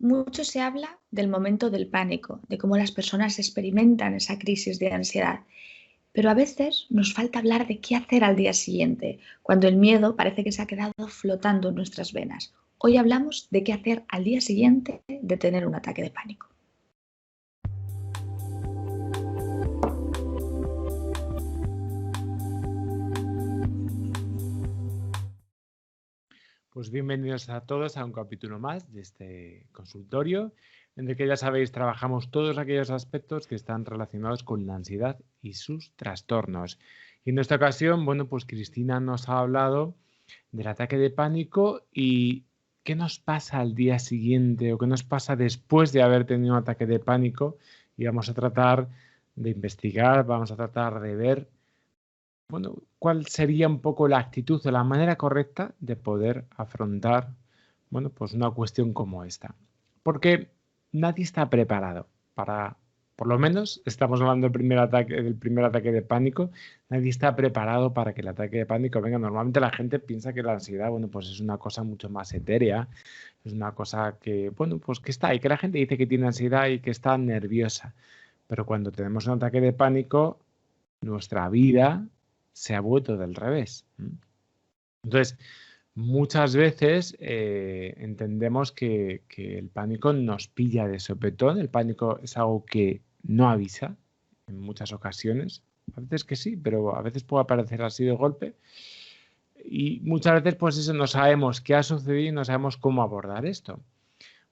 Mucho se habla del momento del pánico, de cómo las personas experimentan esa crisis de ansiedad, pero a veces nos falta hablar de qué hacer al día siguiente, cuando el miedo parece que se ha quedado flotando en nuestras venas. Hoy hablamos de qué hacer al día siguiente de tener un ataque de pánico. Pues bienvenidos a todos a un capítulo más de este consultorio, en el que ya sabéis, trabajamos todos aquellos aspectos que están relacionados con la ansiedad y sus trastornos. Y en esta ocasión, bueno, pues Cristina nos ha hablado del ataque de pánico y qué nos pasa al día siguiente o qué nos pasa después de haber tenido un ataque de pánico. Y vamos a tratar de investigar, vamos a tratar de ver bueno, ¿cuál sería un poco la actitud o la manera correcta de poder afrontar, bueno, pues una cuestión como esta? Porque nadie está preparado para, por lo menos, estamos hablando del primer ataque de pánico, nadie está preparado para que el ataque de pánico venga. Normalmente la gente piensa que la ansiedad, bueno, pues es una cosa mucho más etérea, es una cosa que, bueno, pues que está, y que la gente dice que tiene ansiedad y que está nerviosa. Pero cuando tenemos un ataque de pánico, nuestra vida se ha vuelto del revés. Entonces, muchas veces entendemos que el pánico nos pilla de sopetón. El pánico es algo que no avisa en muchas ocasiones. A veces que sí, pero a veces puede aparecer así de golpe. Y muchas veces, pues eso, no sabemos qué ha sucedido y no sabemos cómo abordar esto.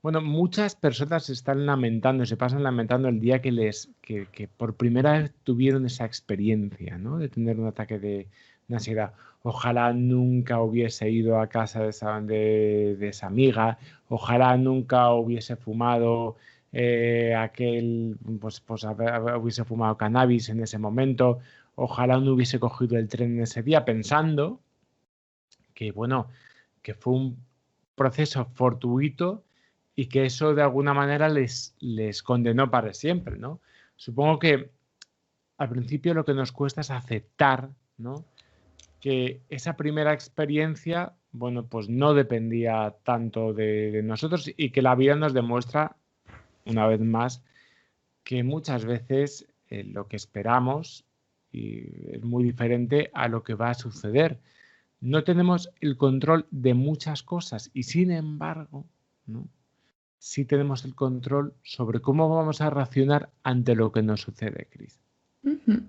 Bueno, muchas personas se están lamentando, se pasan lamentando el día que por primera vez tuvieron esa experiencia, ¿no? De tener un ataque de ansiedad. Ojalá nunca hubiese ido a casa de esa amiga, ojalá nunca hubiese fumado hubiese fumado cannabis en ese momento, ojalá no hubiese cogido el tren en ese día, pensando que, bueno, que fue un proceso fortuito y que eso de alguna manera les condenó para siempre, ¿no? Supongo que al principio lo que nos cuesta es aceptar, ¿no? Que esa primera experiencia, bueno, pues no dependía tanto de nosotros y que la vida nos demuestra, una vez más, que muchas veces lo que esperamos es muy diferente a lo que va a suceder. No tenemos el control de muchas cosas y sin embargo, ¿no? Sí tenemos el control sobre cómo vamos a reaccionar ante lo que nos sucede, Cris. Ujú.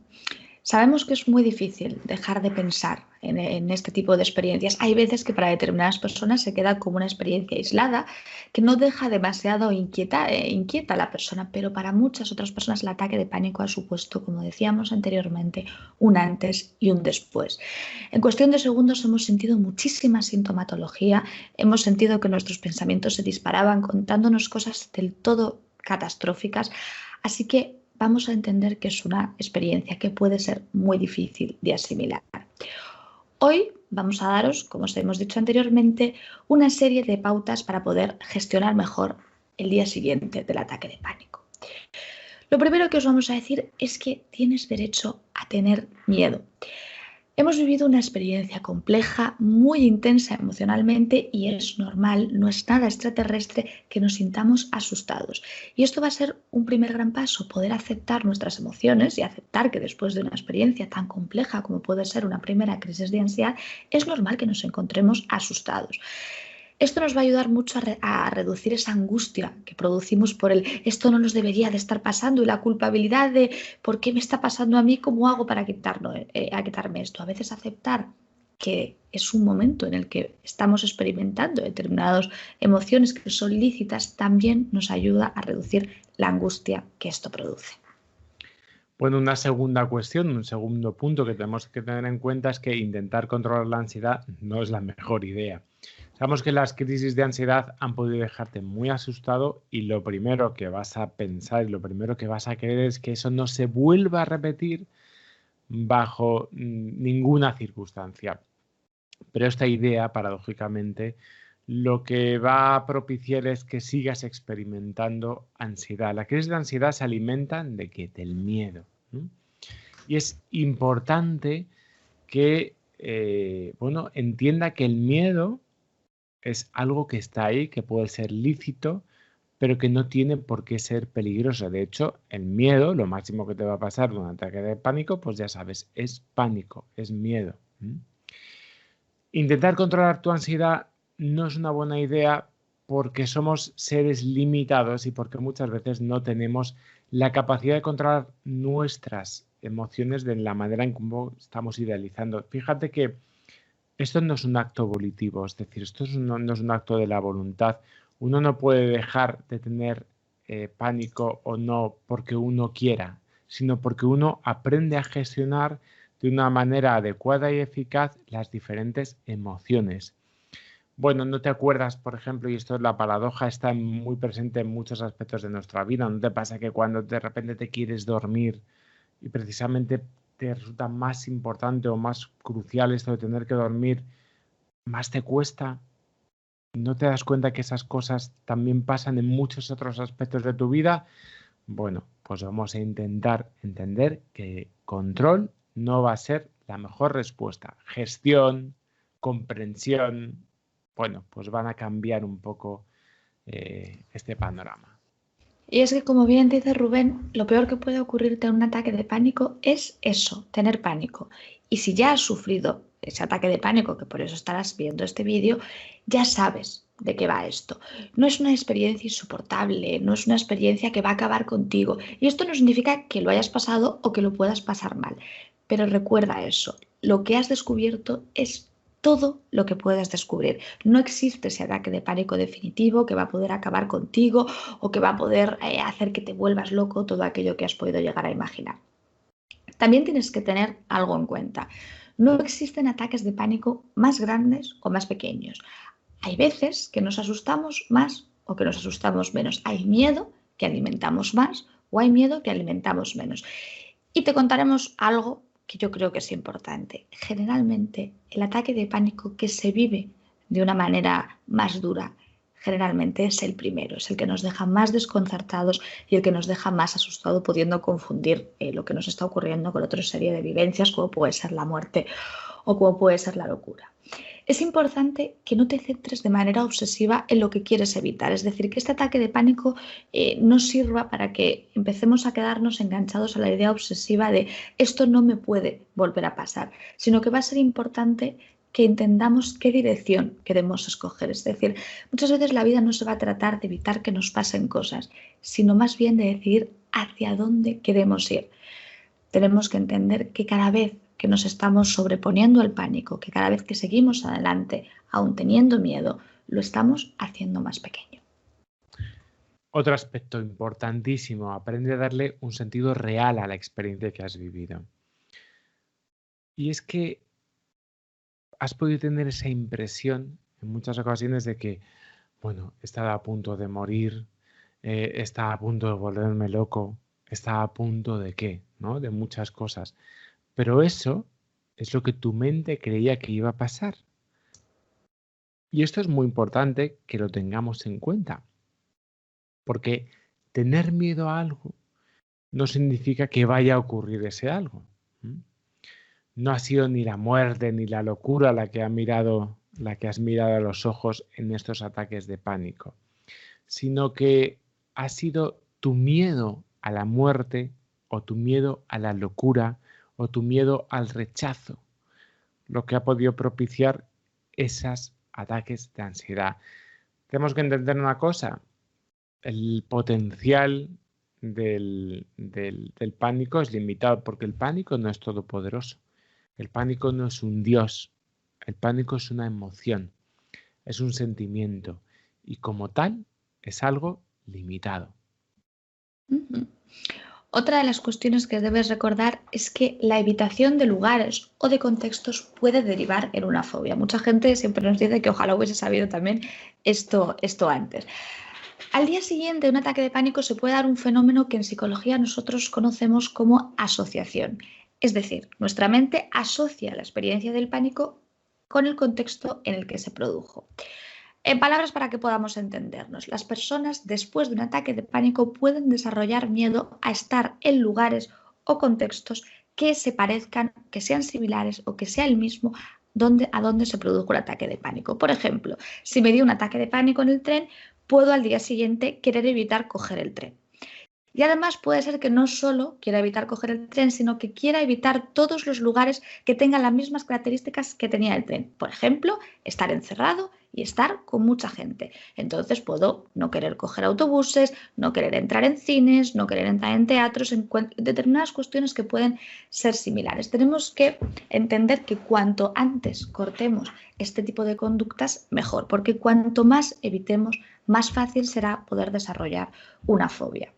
Sabemos que es muy difícil dejar de pensar en este tipo de experiencias. Hay veces que para determinadas personas se queda como una experiencia aislada que no deja demasiado inquieta a la persona, pero para muchas otras personas el ataque de pánico ha supuesto, como decíamos anteriormente, un antes y un después. En cuestión de segundos hemos sentido muchísima sintomatología, hemos sentido que nuestros pensamientos se disparaban contándonos cosas del todo catastróficas, así que vamos a entender que es una experiencia que puede ser muy difícil de asimilar. Hoy vamos a daros, como os hemos dicho anteriormente, una serie de pautas para poder gestionar mejor el día siguiente del ataque de pánico. Lo primero que os vamos a decir es que tienes derecho a tener miedo. Hemos vivido una experiencia compleja, muy intensa emocionalmente y es normal, no es nada extraterrestre que nos sintamos asustados. Y esto va a ser un primer gran paso, poder aceptar nuestras emociones y aceptar que después de una experiencia tan compleja como puede ser una primera crisis de ansiedad, es normal que nos encontremos asustados. Esto nos va a ayudar mucho a reducir esa angustia que producimos por el esto no nos debería de estar pasando y la culpabilidad de por qué me está pasando a mí, cómo hago para quitarme esto. A veces aceptar que es un momento en el que estamos experimentando determinadas emociones que son lícitas también nos ayuda a reducir la angustia que esto produce. Bueno, una segunda cuestión, un segundo punto que tenemos que tener en cuenta es que intentar controlar la ansiedad no es la mejor idea. Sabemos que las crisis de ansiedad han podido dejarte muy asustado y lo primero que vas a pensar y lo primero que vas a querer es que eso no se vuelva a repetir bajo ninguna circunstancia. Pero esta idea, paradójicamente, lo que va a propiciar es que sigas experimentando ansiedad. La crisis de ansiedad se alimentan de qué? Del miedo, ¿no? Y es importante que entienda que el miedo es algo que está ahí, que puede ser lícito, pero que no tiene por qué ser peligroso. De hecho, el miedo, lo máximo que te va a pasar de un ataque de pánico, pues ya sabes, es pánico, es miedo. Intentar controlar tu ansiedad no es una buena idea porque somos seres limitados y porque muchas veces no tenemos la capacidad de controlar nuestras emociones de la manera en cómo estamos idealizando. Fíjate que esto no es un acto volitivo, es decir, esto no es un acto de la voluntad. Uno no puede dejar de tener pánico o no porque uno quiera, sino porque uno aprende a gestionar de una manera adecuada y eficaz las diferentes emociones. Bueno, no te acuerdas, por ejemplo, y esto es la paradoja, está muy presente en muchos aspectos de nuestra vida. ¿No te pasa que cuando de repente te quieres dormir y precisamente te resulta más importante o más crucial esto de tener que dormir, más te cuesta? ¿No te das cuenta que esas cosas también pasan en muchos otros aspectos de tu vida? Bueno, pues vamos a intentar entender que control no va a ser la mejor respuesta. Gestión, comprensión, bueno, pues van a cambiar un poco este panorama. Y es que, como bien dice Rubén, lo peor que puede ocurrirte en un ataque de pánico es eso, tener pánico. Y si ya has sufrido ese ataque de pánico, que por eso estarás viendo este vídeo, ya sabes de qué va esto. No es una experiencia insoportable, no es una experiencia que va a acabar contigo. Y esto no significa que lo hayas pasado o que lo puedas pasar mal. Pero recuerda eso, lo que has descubierto es todo lo que puedes descubrir. No existe ese ataque de pánico definitivo que va a poder acabar contigo o que va a poder hacer que te vuelvas loco, todo aquello que has podido llegar a imaginar. También tienes que tener algo en cuenta. No existen ataques de pánico más grandes o más pequeños. Hay veces que nos asustamos más o que nos asustamos menos. Hay miedo que alimentamos más o hay miedo que alimentamos menos. Y te contaremos algo que yo creo que es importante. Generalmente el ataque de pánico que se vive de una manera más dura, generalmente es el primero, es el que nos deja más desconcertados y el que nos deja más asustados, pudiendo confundir lo que nos está ocurriendo con otra serie de vivencias, como puede ser la muerte o como puede ser la locura. Es importante que no te centres de manera obsesiva en lo que quieres evitar, es decir, que este ataque de pánico no sirva para que empecemos a quedarnos enganchados a la idea obsesiva de esto no me puede volver a pasar, sino que va a ser importante que entendamos qué dirección queremos escoger. Es decir, muchas veces la vida no se va a tratar de evitar que nos pasen cosas, sino más bien de decidir hacia dónde queremos ir. Tenemos que entender que cada vez que nos estamos sobreponiendo al pánico, que cada vez que seguimos adelante, aún teniendo miedo, lo estamos haciendo más pequeño. Otro aspecto importantísimo, aprende a darle un sentido real a la experiencia que has vivido. Y es que has podido tener esa impresión en muchas ocasiones de que, bueno, estaba a punto de morir, estaba a punto de volverme loco, estaba a punto de qué, ¿no? De muchas cosas. Pero eso es lo que tu mente creía que iba a pasar. Y esto es muy importante que lo tengamos en cuenta, porque tener miedo a algo no significa que vaya a ocurrir ese algo. No ha sido ni la muerte ni la locura la que has mirado a los ojos en estos ataques de pánico, sino que ha sido tu miedo a la muerte o tu miedo a la locura o tu miedo al rechazo lo que ha podido propiciar esos ataques de ansiedad. Tenemos que entender una cosa, el potencial del pánico es limitado porque el pánico no es todopoderoso. El pánico no es un Dios, el pánico es una emoción, es un sentimiento y como tal es algo limitado. Otra de las cuestiones que debes recordar es que la evitación de lugares o de contextos puede derivar en una fobia. Mucha gente siempre nos dice que ojalá hubiese sabido también esto antes. Al día siguiente de un ataque de pánico se puede dar un fenómeno que en psicología nosotros conocemos como asociación. Es decir, nuestra mente asocia la experiencia del pánico con el contexto en el que se produjo. En palabras para que podamos entendernos, las personas después de un ataque de pánico pueden desarrollar miedo a estar en lugares o contextos que se parezcan, que sean similares o que sea el mismo a donde se produjo el ataque de pánico. Por ejemplo, si me dio un ataque de pánico en el tren, puedo al día siguiente querer evitar coger el tren. Y además puede ser que no solo quiera evitar coger el tren, sino que quiera evitar todos los lugares que tengan las mismas características que tenía el tren. Por ejemplo, estar encerrado y estar con mucha gente. Entonces puedo no querer coger autobuses, no querer entrar en cines, no querer entrar en teatros, en determinadas cuestiones que pueden ser similares. Tenemos que entender que cuanto antes cortemos este tipo de conductas, mejor, porque cuanto más evitemos, más fácil será poder desarrollar una fobia.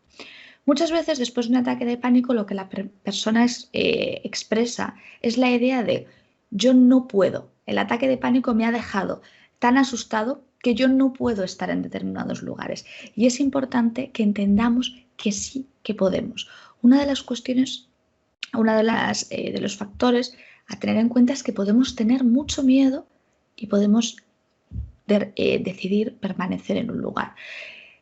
Muchas veces después de un ataque de pánico lo que la persona expresa es la idea de yo no puedo, el ataque de pánico me ha dejado tan asustado que yo no puedo estar en determinados lugares. Y es importante que entendamos que sí que podemos. Una de las cuestiones, de los factores a tener en cuenta es que podemos tener mucho miedo y podemos decidir permanecer en un lugar.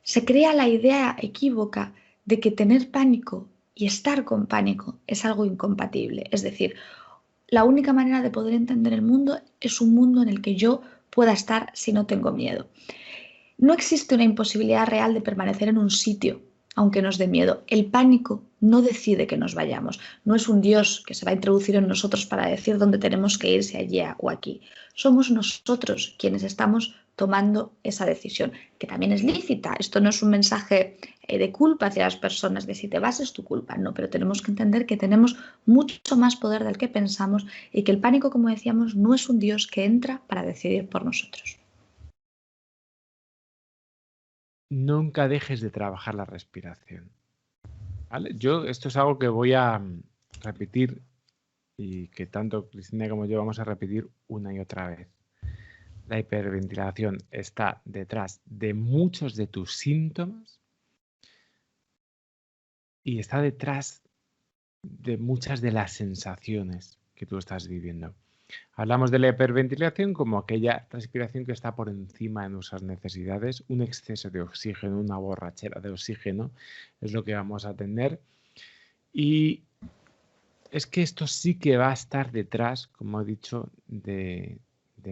Se crea la idea equívoca de que tener pánico y estar con pánico es algo incompatible. Es decir, la única manera de poder entender el mundo es un mundo en el que yo pueda estar si no tengo miedo. No existe una imposibilidad real de permanecer en un sitio, aunque nos dé miedo. El pánico no decide que nos vayamos. No es un Dios que se va a introducir en nosotros para decir dónde tenemos que ir, si allá o aquí. Somos nosotros quienes estamos tomando esa decisión, que también es lícita. Esto no es un mensaje de culpa hacia las personas, de si te vas es tu culpa, no, pero tenemos que entender que tenemos mucho más poder del que pensamos y que el pánico, como decíamos, no es un Dios que entra para decidir por nosotros. Nunca dejes de trabajar la respiración. ¿Vale? Esto es algo que voy a repetir y que tanto Cristina como yo vamos a repetir una y otra vez. La hiperventilación está detrás de muchos de tus síntomas y está detrás de muchas de las sensaciones que tú estás viviendo. Hablamos de la hiperventilación como aquella respiración que está por encima de nuestras necesidades, un exceso de oxígeno, una borrachera de oxígeno, es lo que vamos a tener. Y es que esto sí que va a estar detrás, como he dicho, de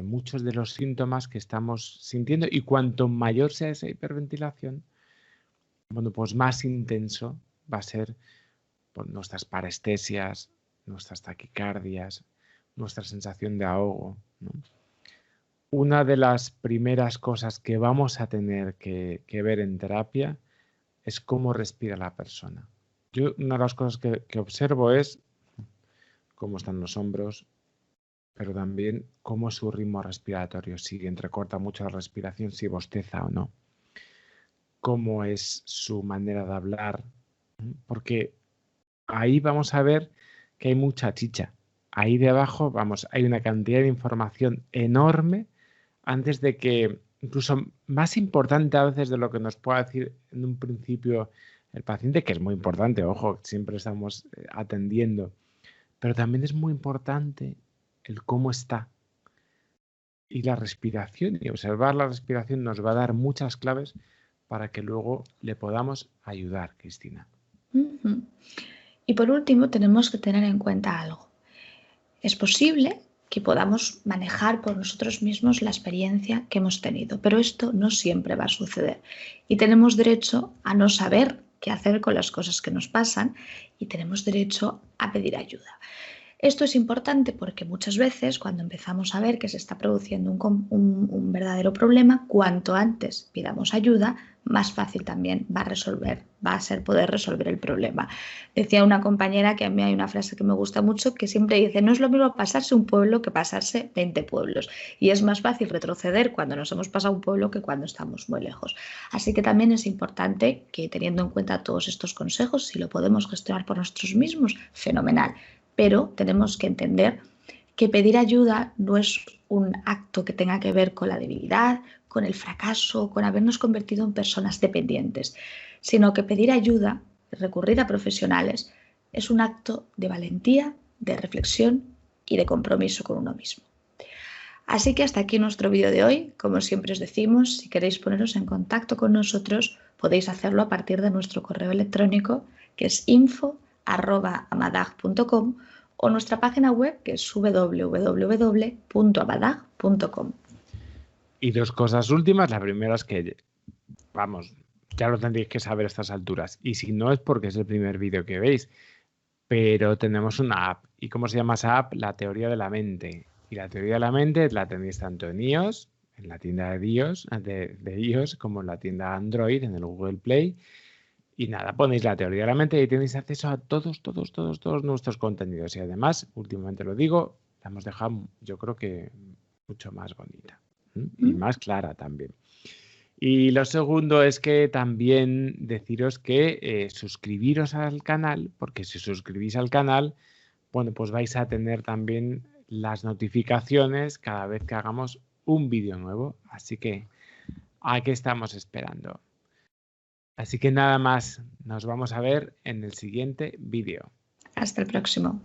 muchos de los síntomas que estamos sintiendo. Y cuanto mayor sea esa hiperventilación, bueno, pues más intenso va a ser pues, nuestras parestesias, nuestras taquicardias, nuestra sensación de ahogo, ¿no? Una de las primeras cosas que vamos a tener que ver en terapia es cómo respira la persona. Yo una de las cosas que observo es cómo están los hombros, pero también cómo es su ritmo respiratorio, si entrecorta mucho la respiración, si bosteza o no. Cómo es su manera de hablar, porque ahí vamos a ver que hay mucha chicha. Ahí debajo, vamos, hay una cantidad de información enorme antes de que, incluso más importante a veces de lo que nos pueda decir en un principio el paciente, que es muy importante, ojo, siempre estamos atendiendo, pero también es muy importante el cómo está. Y la respiración, y observar la respiración nos va a dar muchas claves para que luego le podamos ayudar, Cristina. Uh-huh. Y por último, tenemos que tener en cuenta algo. Es posible que podamos manejar por nosotros mismos la experiencia que hemos tenido, pero esto no siempre va a suceder. Y tenemos derecho a no saber qué hacer con las cosas que nos pasan y tenemos derecho a pedir ayuda. Esto es importante porque muchas veces cuando empezamos a ver que se está produciendo un verdadero problema, cuanto antes pidamos ayuda, más fácil también va a ser poder resolver el problema. Decía una compañera que a mí hay una frase que me gusta mucho que siempre dice, no es lo mismo pasarse un pueblo que pasarse 20 pueblos. Y es más fácil retroceder cuando nos hemos pasado un pueblo que cuando estamos muy lejos. Así que también es importante que teniendo en cuenta todos estos consejos, si lo podemos gestionar por nosotros mismos, fenomenal. Pero tenemos que entender que pedir ayuda no es un acto que tenga que ver con la debilidad, con el fracaso, con habernos convertido en personas dependientes, sino que pedir ayuda, recurrir a profesionales, es un acto de valentía, de reflexión y de compromiso con uno mismo. Así que hasta aquí nuestro vídeo de hoy. Como siempre os decimos, si queréis poneros en contacto con nosotros, podéis hacerlo a partir de nuestro correo electrónico, que es info@amadag.com, o nuestra página web, que es www.amadag.com. Y dos cosas últimas. La primera es que vamos, ya lo tendréis que saber a estas alturas. Y si no es porque es el primer vídeo que veis. Pero tenemos una app. ¿Y cómo se llama esa app? La teoría de la mente. Y la teoría de la mente la tenéis tanto en iOS, en la tienda de iOS, como en la tienda Android, en el Google Play. Y nada, ponéis la teoría de la mente y tenéis acceso a todos nuestros contenidos. Y además, últimamente lo digo, la hemos dejado, yo creo que mucho más bonita. Y más clara también. Y lo segundo es que también deciros que suscribiros al canal, porque si suscribís al canal, bueno, pues vais a tener también las notificaciones cada vez que hagamos un vídeo nuevo. Así que, ¿a qué estamos esperando? Así que nada más, nos vamos a ver en el siguiente vídeo. Hasta el próximo.